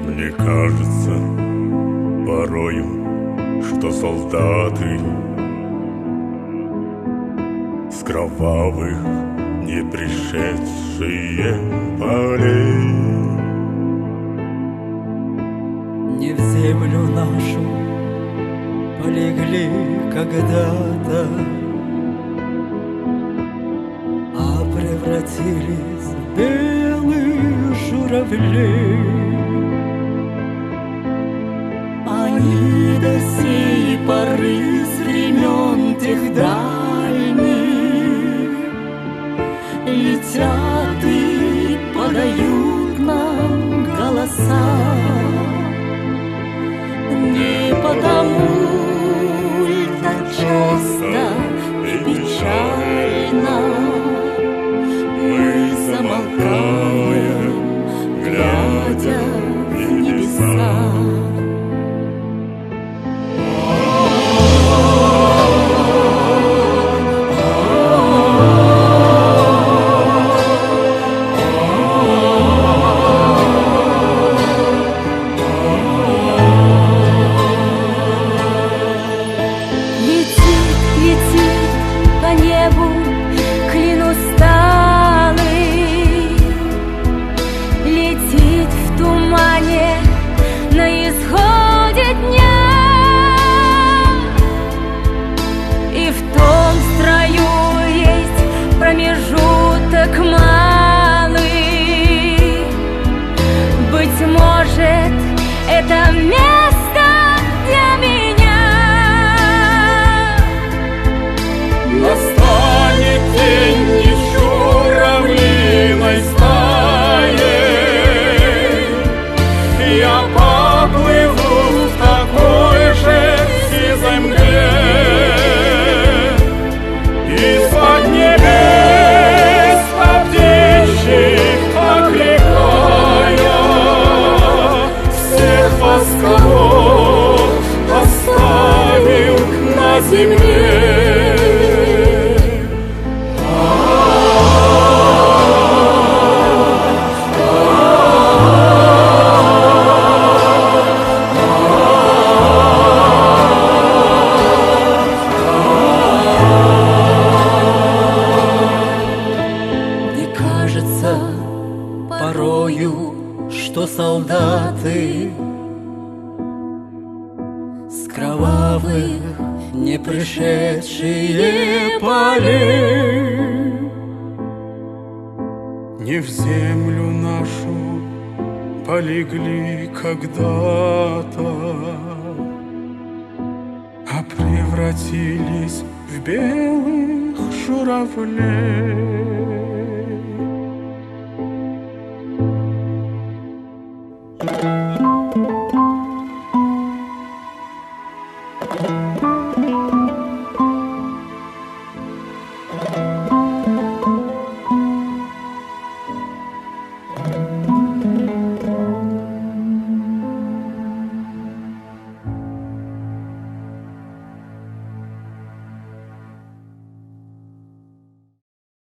Мне кажется порою, что солдаты с кровавых не пришедшие полей не в землю нашу полегли когда-то, а превратились в белых журавлей. Они до сей поры с времен тех дальних летят и подают нам голоса. Не потому ль так часто и печально мы замолкаем, глядя в небеса. Промежуток малый, быть может, это место для меня. Настанет день не журавлиной стаей, я поплыву в такой же сизой мгле, из-под небес окликая всех вас, кого оставил на земле. Порою, что солдаты с кровавых не пришедшие полей Не в землю нашу полегли когда-то, а превратились в белых журавлей.